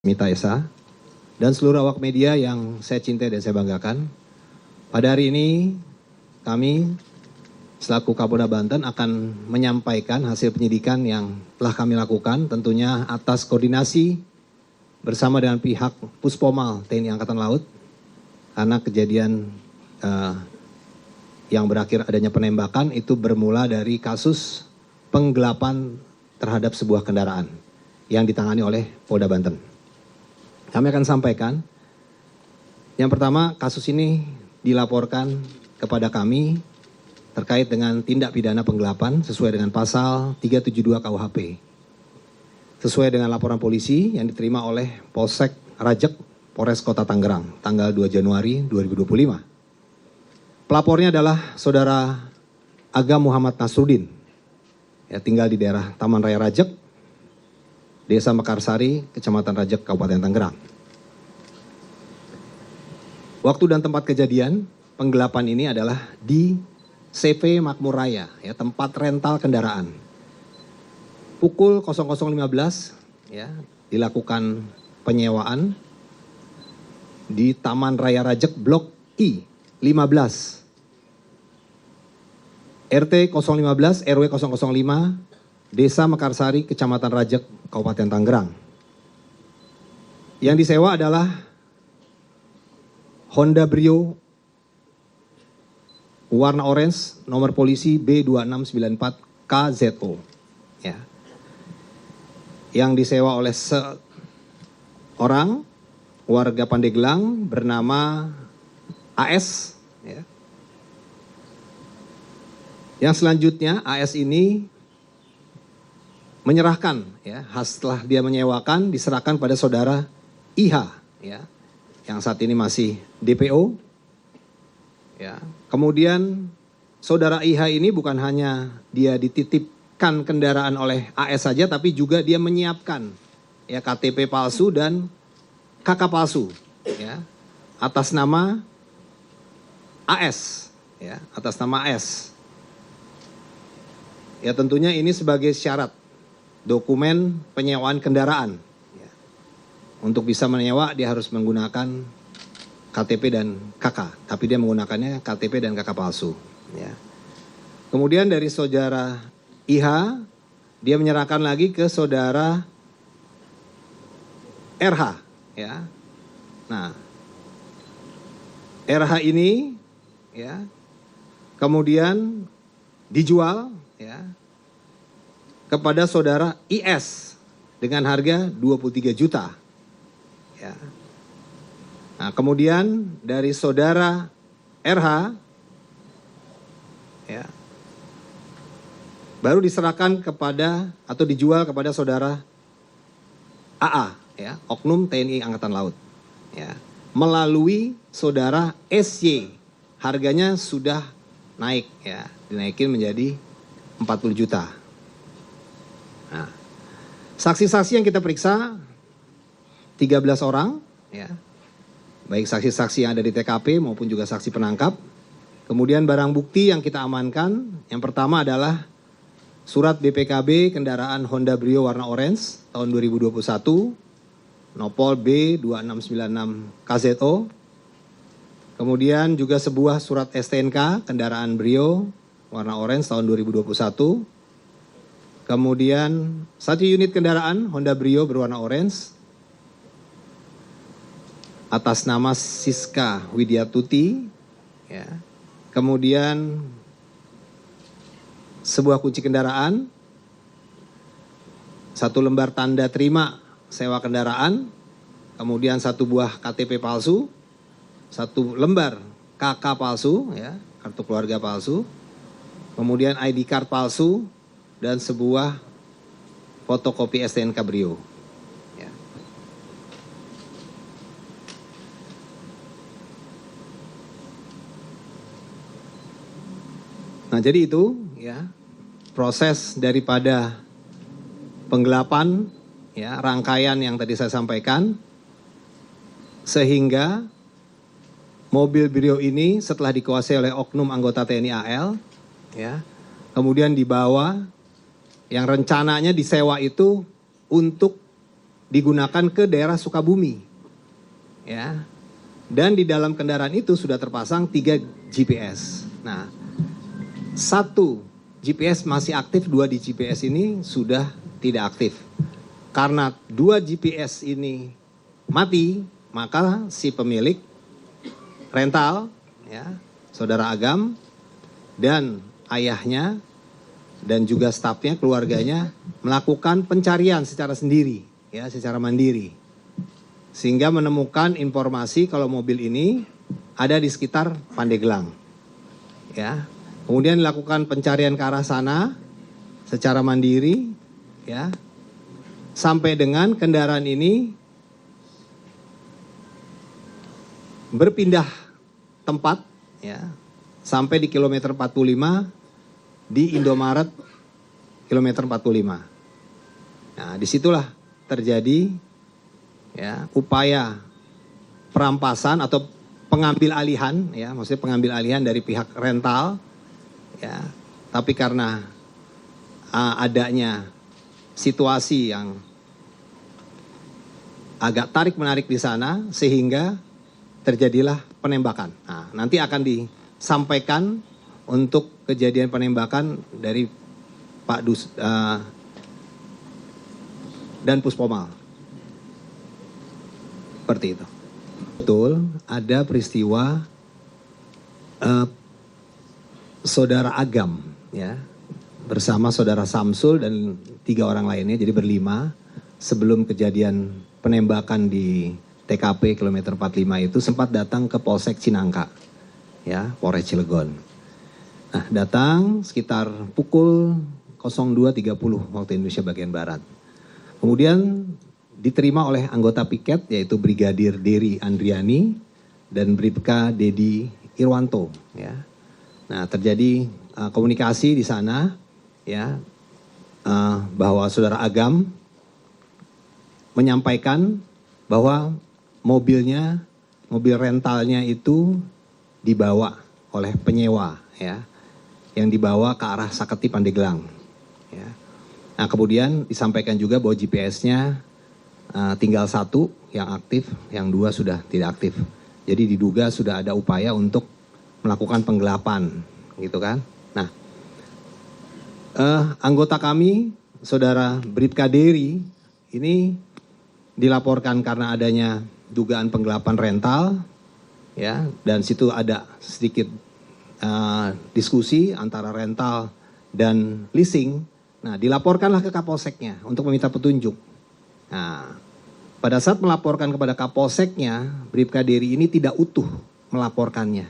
Mita Esa, dan seluruh awak media yang saya cintai dan saya banggakan. Pada hari ini kami selaku Kapolda Banten akan menyampaikan hasil penyidikan yang telah kami lakukan, tentunya atas koordinasi bersama dengan pihak Puspomal TNI Angkatan Laut, karena kejadian yang berakhir adanya penembakan itu bermula dari kasus penggelapan terhadap sebuah kendaraan yang ditangani oleh Polda Banten. Kami akan sampaikan, yang pertama, kasus ini dilaporkan kepada kami terkait dengan tindak pidana penggelapan sesuai dengan pasal 372 KUHP. Sesuai dengan laporan polisi yang diterima oleh Polsek Rajek, Polres Kota Tangerang, tanggal 2 Januari 2025. Pelapornya adalah Saudara Agam Muhammad Nasruddin, tinggal di daerah Taman Raya Rajek, Desa Mekarsari, Kecamatan Rajek, Kabupaten Tangerang. Waktu dan tempat kejadian penggelapan ini adalah di CV Makmur Raya, tempat rental kendaraan. Pukul 00.15 dilakukan penyewaan di Taman Raya Rajek Blok I 15. RT 015 RW 005 Desa Mekarsari, Kecamatan Rajek, Kabupaten Tangerang. Yang disewa adalah Honda Brio warna orange, nomor polisi B2694 KZO. Yang disewa oleh seorang warga Pandeglang bernama AS. Yang selanjutnya AS ini menyerahkan, setelah dia menyewakan diserahkan pada Saudara IH, yang saat ini masih DPO. Kemudian Saudara IH ini bukan hanya dia dititipkan kendaraan oleh AS saja, tapi juga dia menyiapkan KTP palsu dan KK palsu, atas nama AS, atas nama AS. Tentunya ini sebagai syarat dokumen penyewaan kendaraan. Untuk bisa menyewa dia harus menggunakan KTP dan KK, tapi dia menggunakannya KTP dan KK palsu. Kemudian dari Saudara IH, dia menyerahkan lagi ke Saudara RH. Nah, RH ini kemudian dijual kepada Saudara IS dengan harga 23 juta. Nah, kemudian dari Saudara RH baru diserahkan kepada atau dijual kepada Saudara AA, Oknum TNI Angkatan Laut, melalui Saudara SY. Harganya sudah naik, dinaikin menjadi 40 juta. Nah, saksi-saksi yang kita periksa 13 orang, baik saksi-saksi yang ada di TKP maupun juga saksi penangkap. Kemudian barang bukti yang kita amankan, yang pertama adalah surat BPKB kendaraan Honda Brio warna orange tahun 2021, Nopol B2696 KZO. Kemudian juga sebuah surat STNK kendaraan Brio warna orange tahun 2021. Kemudian 1 unit kendaraan Honda Brio berwarna orange atas nama Siska Widiatuti. Kemudian sebuah kunci kendaraan, 1 lembar tanda terima sewa kendaraan, kemudian 1 buah KTP palsu, 1 lembar KK palsu, kartu keluarga palsu, kemudian ID card palsu, dan sebuah fotokopi STNK Brio. Nah, jadi itu proses daripada penggelapan, rangkaian yang tadi saya sampaikan, sehingga mobil Brio ini setelah dikuasai oleh oknum anggota TNI AL, kemudian dibawa, yang rencananya disewa itu untuk digunakan ke daerah Sukabumi, ya. Dan di dalam kendaraan itu sudah terpasang 3 GPS. Nah, 1 GPS masih aktif, 2 di GPS ini sudah tidak aktif. Karena 2 GPS ini mati, maka si pemilik rental, ya, Saudara Agam dan ayahnya dan juga stafnya, keluarganya melakukan pencarian secara sendiri, ya, secara mandiri. Sehingga menemukan informasi kalau mobil ini ada di sekitar Pandeglang. Ya. Kemudian dilakukan pencarian ke arah sana secara mandiri, ya. Sampai dengan kendaraan ini berpindah tempat, ya. Sampai di kilometer 45 di Indomaret kilometer 45. Nah, disitulah terjadi, ya, upaya perampasan atau pengambil alihan, ya, maksudnya pengambil alihan dari pihak rental, ya, tapi karena adanya situasi yang agak tarik menarik di sana sehingga terjadilah penembakan. Nah, nanti akan disampaikan untuk kejadian penembakan dari Pak dan Puspomal. Seperti itu. Betul, ada peristiwa Saudara Agam, ya, bersama Saudara Samsul dan 3 orang lainnya, jadi berlima, sebelum kejadian penembakan di TKP kilometer 45 itu sempat datang ke Polsek Cinangka, ya, Polres Cilegon. Nah, datang sekitar pukul 02.30 waktu Indonesia bagian Barat. Kemudian diterima oleh anggota piket yaitu Brigadir Dery Andriani dan Bribka Dedi Irwanto, ya. Nah, terjadi komunikasi di sana, ya, bahwa Saudara Agam menyampaikan bahwa mobil rentalnya itu dibawa oleh penyewa, ya, yang dibawa ke arah Saketi Pandeglang, ya. Nah, kemudian disampaikan juga bahwa GPS-nya tinggal 1 yang aktif, yang 2 sudah tidak aktif. Jadi diduga sudah ada upaya untuk melakukan penggelapan, gitu kan. Nah, anggota kami, Saudara Bribka Dery, ini dilaporkan karena adanya dugaan penggelapan rental, ya, dan situ ada sedikit diskusi antara rental dan leasing. Nah, dilaporkanlah ke Kapolseknya untuk meminta petunjuk. Nah, pada saat melaporkan kepada Kapolseknya, Bribka Dery ini tidak utuh melaporkannya.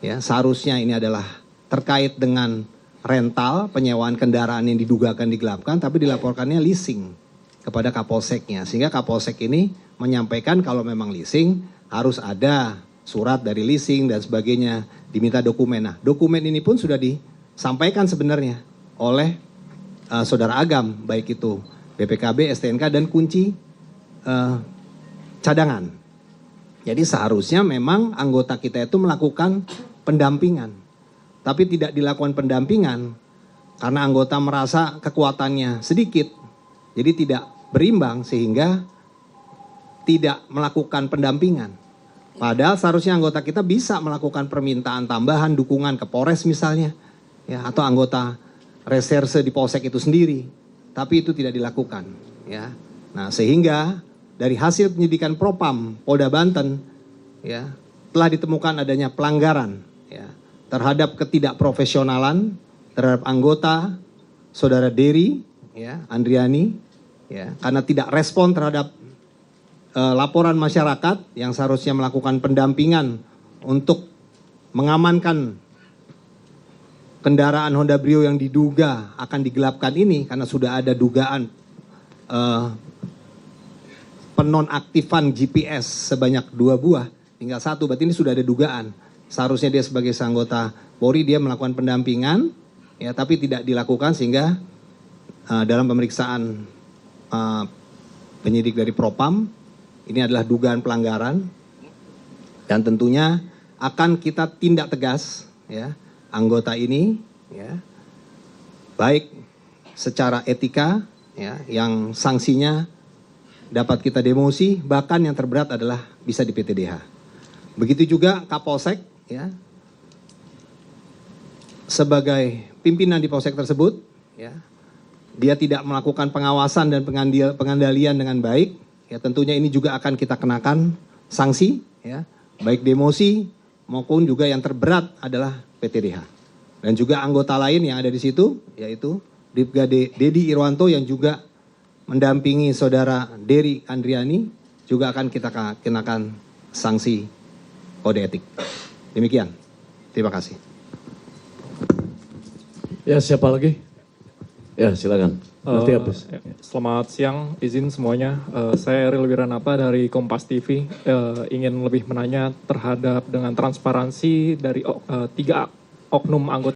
Ya, seharusnya ini adalah terkait dengan rental, penyewaan kendaraan yang didugakan digelapkan, tapi dilaporkannya leasing kepada Kapolseknya. Sehingga Kapolsek ini menyampaikan kalau memang leasing harus ada surat dari leasing dan sebagainya, diminta dokumen. Nah, dokumen ini pun sudah disampaikan sebenarnya oleh Saudara Agam, baik itu BPKB, STNK, dan kunci cadangan. Jadi seharusnya memang anggota kita itu melakukan pendampingan. Tapi tidak dilakukan pendampingan karena anggota merasa kekuatannya sedikit. Jadi tidak berimbang sehingga tidak melakukan pendampingan. Padahal seharusnya anggota kita bisa melakukan permintaan tambahan, dukungan ke Polres misalnya, ya, atau anggota reserse di Polsek itu sendiri. Tapi itu tidak dilakukan, ya. Nah, sehingga dari hasil penyidikan Propam Polda Banten, ya, telah ditemukan adanya pelanggaran, ya, terhadap ketidakprofesionalan terhadap anggota Saudara Dery, ya, Andriani, ya, karena tidak respon terhadap laporan masyarakat yang seharusnya melakukan pendampingan untuk mengamankan kendaraan Honda Brio yang diduga akan digelapkan ini, karena sudah ada dugaan penonaktifan GPS sebanyak 2 buah, tinggal 1, berarti ini sudah ada dugaan. Seharusnya dia sebagai anggota Polri dia melakukan pendampingan, ya, tapi tidak dilakukan sehingga dalam pemeriksaan penyidik dari Propam ini adalah dugaan pelanggaran dan tentunya akan kita tindak tegas, ya, anggota ini, ya, baik secara etika, ya, yang sanksinya dapat kita demosi, bahkan yang terberat adalah bisa di PTDH. Begitu juga Kapolsek, ya, sebagai pimpinan di Polsek tersebut, ya, dia tidak melakukan pengawasan dan pengandalian dengan baik, ya tentunya ini juga akan kita kenakan sanksi, ya, baik demosi maupun juga yang terberat adalah PTDH. Dan juga anggota lain yang ada di situ, yaitu Brigade Dedi Irwanto yang juga mendampingi saudara Dery Andriani, juga akan kita kenakan sanksi kode etik. Demikian. Terima kasih. Ya, siapa lagi? Ya, silakan. Nanti habis. Selamat siang, izin semuanya. Saya Eril Wiranata dari Kompas TV. Ingin lebih menanya terhadap dengan transparansi dari 3 oknum anggota